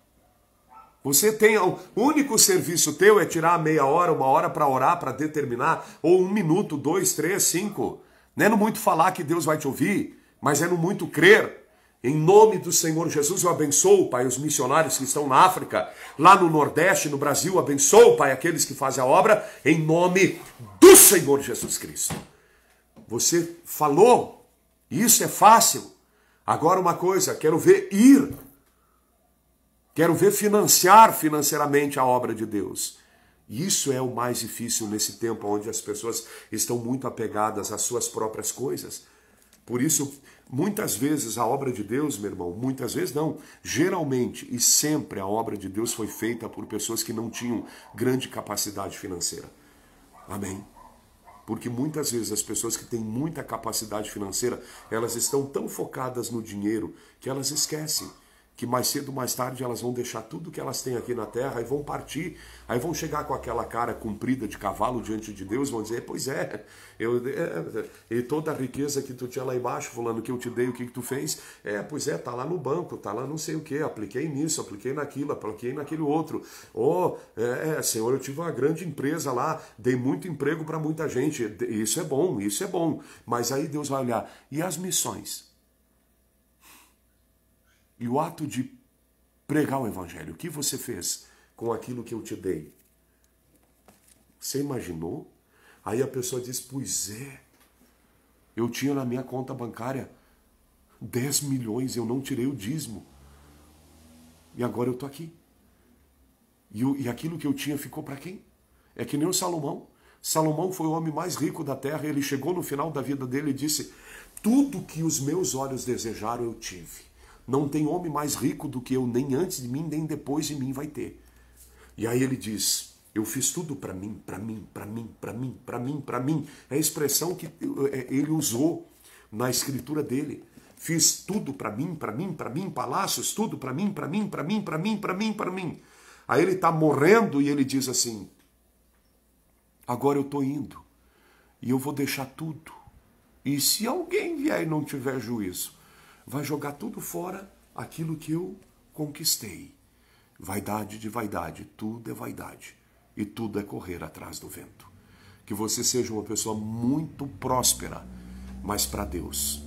Você tem, o único serviço teu é tirar meia hora, uma hora para orar, para determinar, ou 1 minuto, 2, 3, 5. Não é no muito falar que Deus vai te ouvir, mas é no muito crer. Em nome do Senhor Jesus, eu abençoo, Pai, os missionários que estão na África, lá no Nordeste, no Brasil. Abençoo, Pai, aqueles que fazem a obra, em nome do Senhor Jesus Cristo. Você falou, isso é fácil. Agora uma coisa, quero ver ir. Quero ver financiar financeiramente a obra de Deus. Isso é o mais difícil nesse tempo onde as pessoas estão muito apegadas às suas próprias coisas. Por isso, muitas vezes a obra de Deus, meu irmão, muitas vezes não, geralmente e sempre a obra de Deus foi feita por pessoas que não tinham grande capacidade financeira. Amém? Porque muitas vezes as pessoas que têm muita capacidade financeira, elas estão tão focadas no dinheiro que elas esquecem que mais cedo ou mais tarde elas vão deixar tudo que elas têm aqui na terra e vão partir. Aí vão chegar com aquela cara comprida de cavalo diante de Deus, vão dizer: pois é, e toda a riqueza que tu tinha lá embaixo, fulano, que eu te dei, o que tu fez? Pois é, tá lá no banco, tá lá não sei o que, apliquei nisso, apliquei naquilo, apliquei naquele outro. Senhor, eu tive uma grande empresa lá, dei muito emprego para muita gente. Isso é bom. Mas aí Deus vai olhar, e as missões? E o ato de pregar o evangelho, o que você fez com aquilo que eu te dei? Você imaginou? Aí a pessoa diz: pois é, eu tinha na minha conta bancária 10 milhões, eu não tirei o dízimo. E agora eu estou aqui. E aquilo que eu tinha ficou para quem? É que nem o Salomão. Salomão foi o homem mais rico da terra, ele chegou no final da vida dele e disse: tudo que os meus olhos desejaram eu tive. Não tem homem mais rico do que eu, nem antes de mim, nem depois de mim vai ter. E aí ele diz: eu fiz tudo para mim, para mim, para mim, para mim, para mim, para mim. É a expressão que ele usou na escritura dele. Fiz tudo para mim, para mim, para mim, palácios, tudo para mim, para mim, para mim, para mim, para mim, para mim. Aí ele está morrendo e ele diz assim: agora eu estou indo e eu vou deixar tudo. E se alguém vier e não tiver juízo, vai jogar tudo fora aquilo que eu conquistei. Vaidade de vaidade, tudo é vaidade e tudo é correr atrás do vento. Que você seja uma pessoa muito próspera, mas para Deus.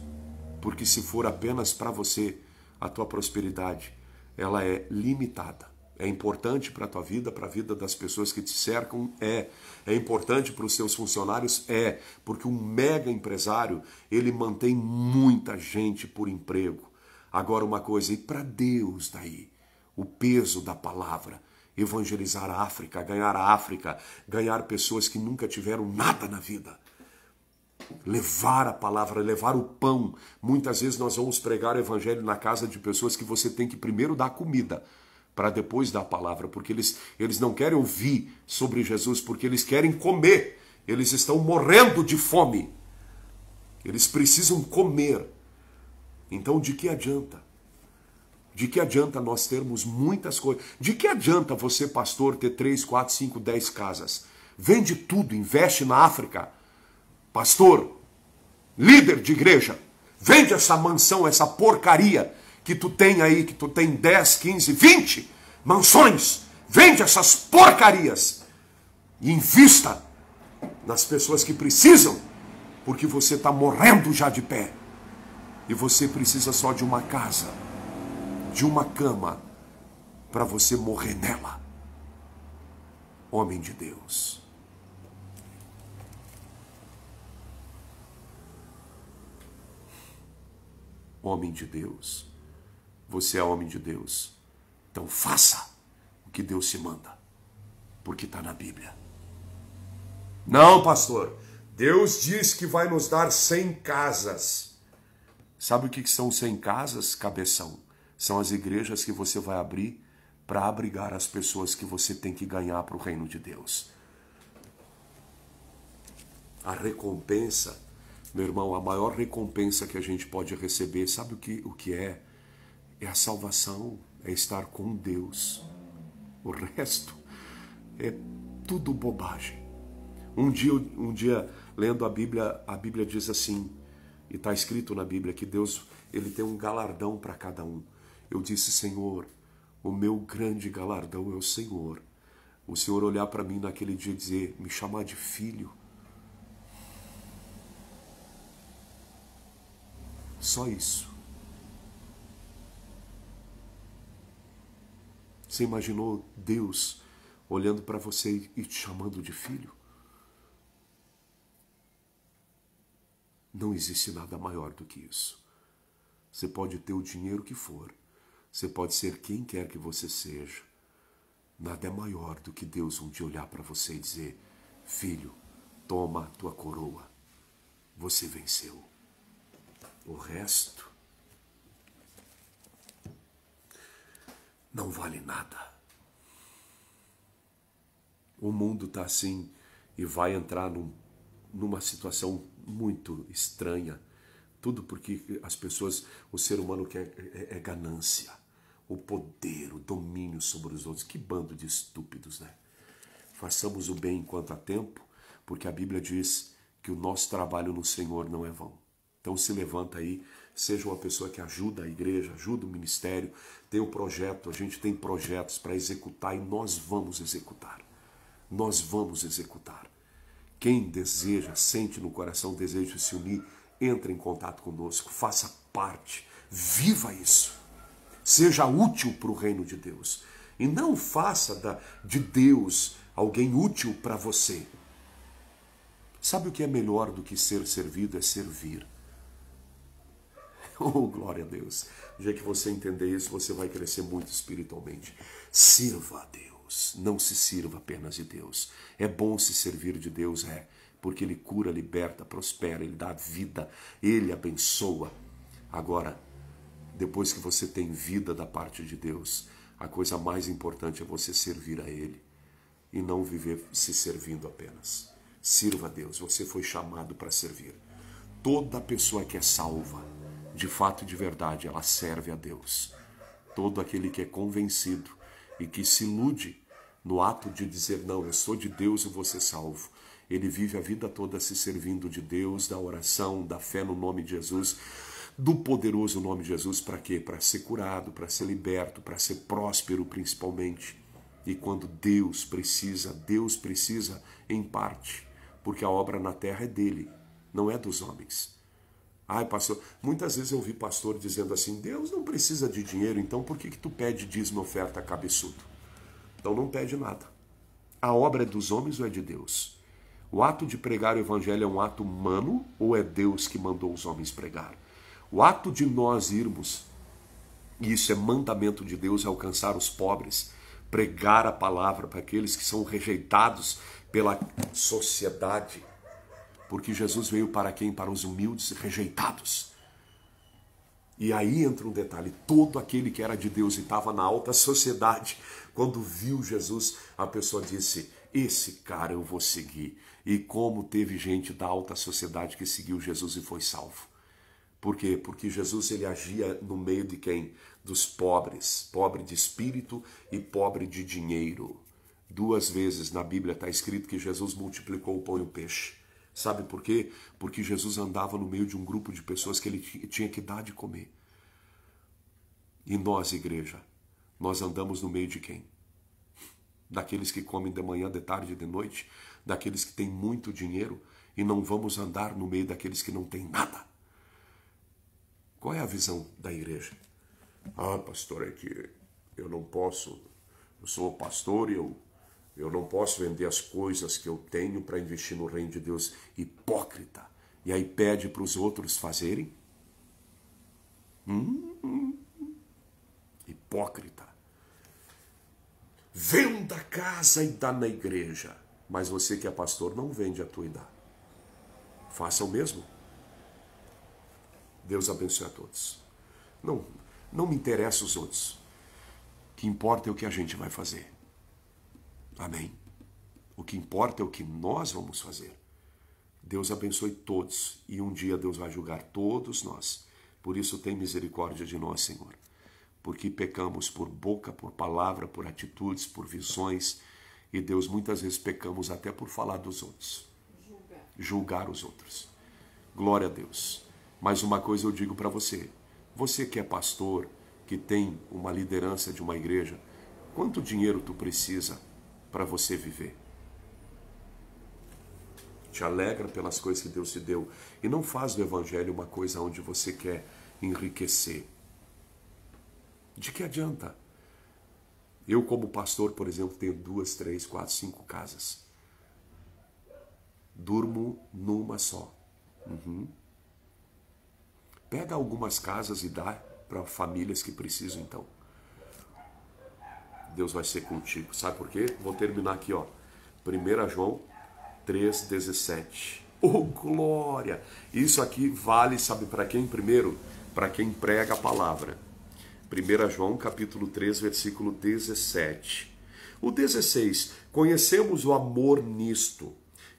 Porque se for apenas para você, a tua prosperidade, ela é limitada. É importante para a tua vida, para a vida das pessoas que te cercam, é importante para os seus funcionários, porque um mega empresário, ele mantém muita gente por emprego. Agora uma coisa, e para Deus daí, o peso da palavra, evangelizar a África, ganhar pessoas que nunca tiveram nada na vida. Levar a palavra, levar o pão. Muitas vezes nós vamos pregar o evangelho na casa de pessoas que você tem que primeiro dar comida, para depois dar a palavra, porque eles não querem ouvir sobre Jesus, porque eles querem comer. Eles estão morrendo de fome. Eles precisam comer. Então, de que adianta? De que adianta nós termos muitas coisas? De que adianta você, pastor, ter 3, 4, 5, 10 casas? Vende tudo, investe na África. Pastor, líder de igreja, vende essa mansão, essa porcaria que tu tem aí, que tu tem 10, 15, 20 mansões. Vende essas porcarias e invista nas pessoas que precisam, porque você está morrendo já de pé. E você precisa só de uma casa, de uma cama, para você morrer nela. Homem de Deus. Homem de Deus. Você é homem de Deus. Então faça o que Deus te manda, porque está na Bíblia. Não, pastor. Deus diz que vai nos dar 100 casas. Sabe o que são 100 casas, cabeção? São as igrejas que você vai abrir para abrigar as pessoas que você tem que ganhar para o reino de Deus. A recompensa, meu irmão, a maior recompensa que a gente pode receber, sabe o que é? É a salvação, é estar com Deus. O resto é tudo bobagem. Um dia lendo a Bíblia diz assim, e está escrito na Bíblia que Deus, ele tem um galardão para cada um. Eu disse, Senhor, o meu grande galardão é o Senhor. O Senhor olhar para mim naquele dia e dizer, me chamar de filho. Só isso. Você imaginou Deus olhando para você e te chamando de filho? Não existe nada maior do que isso. Você pode ter o dinheiro que for. Você pode ser quem quer que você seja. Nada é maior do que Deus um dia olhar para você e dizer, filho, toma a tua coroa. Você venceu. O resto não vale nada. O mundo está assim e vai entrar numa situação muito estranha. Tudo porque as pessoas, o ser humano quer é ganância, o poder, o domínio sobre os outros. Que bando de estúpidos, né? Façamos o bem enquanto há tempo, porque a Bíblia diz que o nosso trabalho no Senhor não é vão. Então se levanta aí, seja uma pessoa que ajuda a igreja, ajuda o ministério, tem um projeto, a gente tem projetos para executar e nós vamos executar. Nós vamos executar. Quem deseja, sente no coração o desejo de se unir, entre em contato conosco, faça parte, viva isso. Seja útil para o reino de Deus. E não faça de Deus alguém útil para você. Sabe o que é melhor do que ser servido? É servir. Oh, glória a Deus. No dia que você entender isso, você vai crescer muito espiritualmente. Sirva a Deus. Não se sirva apenas de Deus. É bom se servir de Deus, porque Ele cura, liberta, prospera, Ele dá vida, Ele abençoa. Agora, depois que você tem vida da parte de Deus, a coisa mais importante é você servir a Ele e não viver se servindo apenas. Sirva a Deus, você foi chamado para servir. Toda pessoa que é salva, de fato e de verdade, ela serve a Deus. Todo aquele que é convencido e que se ilude no ato de dizer, não, eu sou de Deus e vou ser salvo, Ele vive a vida toda se servindo de Deus, da oração, da fé no nome de Jesus, do poderoso nome de Jesus. Para quê? Para ser curado, para ser liberto, para ser próspero principalmente. E quando Deus precisa em parte, porque a obra na terra é dele, não é dos homens. Ai, pastor, muitas vezes eu ouvi pastor dizendo assim: Deus não precisa de dinheiro, então por que tu pede dízimo e oferta cabeçudo? Então não pede nada. A obra é dos homens ou é de Deus? O ato de pregar o evangelho é um ato humano ou é Deus que mandou os homens pregar? O ato de nós irmos, e isso é mandamento de Deus, alcançar os pobres, pregar a palavra para aqueles que são rejeitados pela sociedade. Porque Jesus veio para quem? Para os humildes e rejeitados. E aí entra um detalhe: todo aquele que era de Deus e estava na alta sociedade, quando viu Jesus, a pessoa disse: esse cara eu vou seguir. E como teve gente da alta sociedade que seguiu Jesus e foi salvo. Por quê? Porque Jesus ele agia no meio de quem? Dos pobres. Pobre de espírito e pobre de dinheiro. 2 vezes na Bíblia está escrito que Jesus multiplicou o pão e o peixe. Sabe por quê? Porque Jesus andava no meio de um grupo de pessoas que ele tinha que dar de comer. E nós, igreja, nós andamos no meio de quem? Daqueles que comem de manhã, de tarde e de noite, daqueles que têm muito dinheiro, e não vamos andar no meio daqueles que não têm nada. Qual é a visão da igreja? Ah, pastor, é que eu não posso, eu sou pastor e eu não posso vender as coisas que eu tenho para investir no reino de Deus. Hipócrita. E aí pede para os outros fazerem? Hipócrita. Venda a casa e dá na igreja. Mas você que é pastor não vende a tua e dá. Faça o mesmo. Deus abençoe a todos. Não me interessa os outros. O que importa é o que a gente vai fazer. Amém? O que importa é o que nós vamos fazer. Deus abençoe todos. E um dia Deus vai julgar todos nós. Por isso tem misericórdia de nós, Senhor. Porque pecamos por boca, por palavra, por atitudes, por visões. E Deus, muitas vezes pecamos até por falar dos outros. Julgar os outros. Glória a Deus. Mas uma coisa eu digo para você. Você que é pastor, que tem uma liderança de uma igreja, quanto dinheiro tu precisa para você viver? Te alegra pelas coisas que Deus te deu. E não faz do evangelho uma coisa onde você quer enriquecer. De que adianta? Eu, como pastor, por exemplo, tenho 2, 3, 4, 5 casas. Durmo numa só. Pega algumas casas e dá para famílias que precisam, então. Deus vai ser contigo. Sabe por quê? Vou terminar aqui, ó. 1 João 3,17. Oh, glória! Isso aqui vale, sabe para quem primeiro? Para quem prega a palavra. 1 João capítulo 3, versículo 17. O 16. Conhecemos o amor nisto,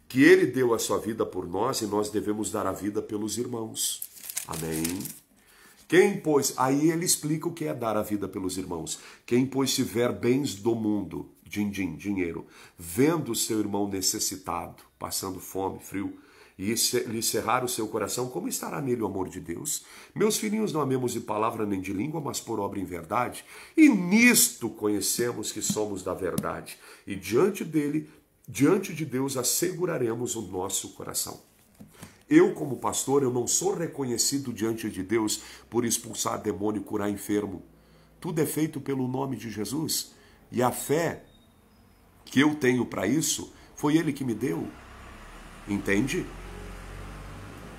que ele deu a sua vida por nós e nós devemos dar a vida pelos irmãos. Amém? Quem, pois, aí ele explica o que é dar a vida pelos irmãos. Quem, pois, tiver bens do mundo, dinheiro, vendo seu irmão necessitado, passando fome, frio, e lhe cerrar o seu coração, como estará nele o amor de Deus? Meus filhinhos, não amemos de palavra nem de língua, mas por obra em verdade. E nisto conhecemos que somos da verdade. E diante de Deus, asseguraremos o nosso coração. Eu, como pastor, eu não sou reconhecido diante de Deus por expulsar demônio e curar enfermo. Tudo é feito pelo nome de Jesus. E a fé que eu tenho para isso, foi Ele que me deu. Entende?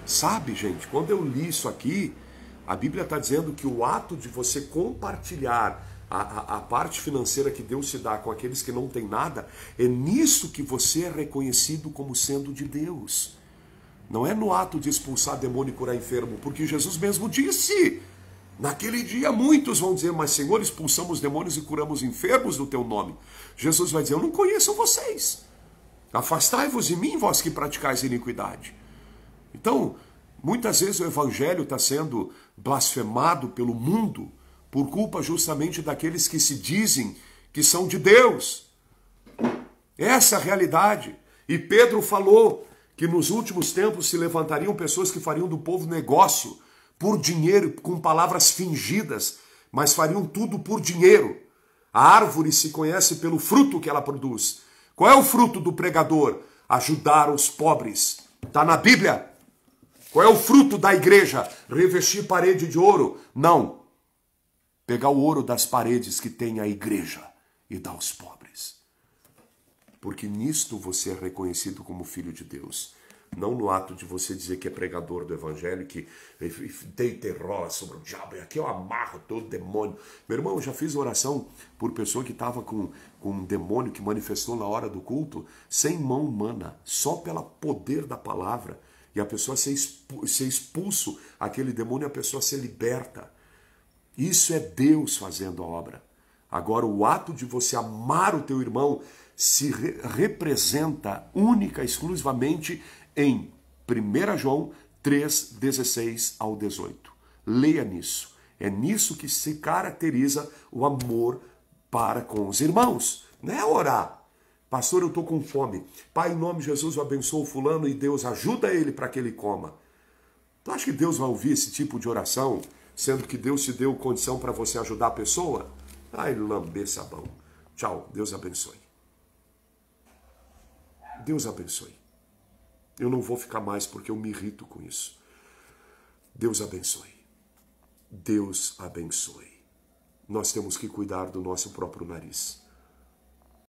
Sabe, gente, quando eu li isso aqui, a Bíblia está dizendo que o ato de você compartilhar a parte financeira que Deus te dá com aqueles que não têm nada, é nisso que você é reconhecido como sendo de Deus. Não é no ato de expulsar demônio e curar enfermo, porque Jesus mesmo disse, naquele dia muitos vão dizer, mas Senhor, expulsamos demônios e curamos enfermos no teu nome. Jesus vai dizer, eu não conheço vocês. Afastai-vos de mim, vós que praticais iniquidade. Então, muitas vezes o evangelho está sendo blasfemado pelo mundo por culpa justamente daqueles que se dizem que são de Deus. Essa é a realidade. E Pedro falou que nos últimos tempos se levantariam pessoas que fariam do povo negócio por dinheiro, com palavras fingidas, mas fariam tudo por dinheiro. A árvore se conhece pelo fruto que ela produz. Qual é o fruto do pregador? Ajudar os pobres. Está na Bíblia. Qual é o fruto da igreja? Revestir parede de ouro? Não. Pegar o ouro das paredes que tem a igreja e dar aos pobres. Porque nisto você é reconhecido como filho de Deus. Não no ato de você dizer que é pregador do evangelho, que deita e rola sobre o diabo, e aqui eu amarro todo demônio. Meu irmão, eu já fiz oração por pessoa que estava com um demônio que manifestou na hora do culto, sem mão humana, só pelo poder da palavra. E a pessoa ser expulso, aquele demônio, a pessoa ser liberta. Isso é Deus fazendo a obra. Agora, o ato de você amar o teu irmão se representa única, exclusivamente em 1 João 3, 16 ao 18. Leia nisso. É nisso que se caracteriza o amor para com os irmãos. Não é orar. Pastor, eu estou com fome. Pai, em nome de Jesus, eu abençoo o fulano e Deus ajuda ele para que ele coma. Tu acha que Deus vai ouvir esse tipo de oração, sendo que Deus te deu condição para você ajudar a pessoa? Ai, lamber sabão. Tchau, Deus abençoe. Deus abençoe. Eu não vou ficar mais porque eu me irrito com isso. Deus abençoe. Deus abençoe. Nós temos que cuidar do nosso próprio nariz.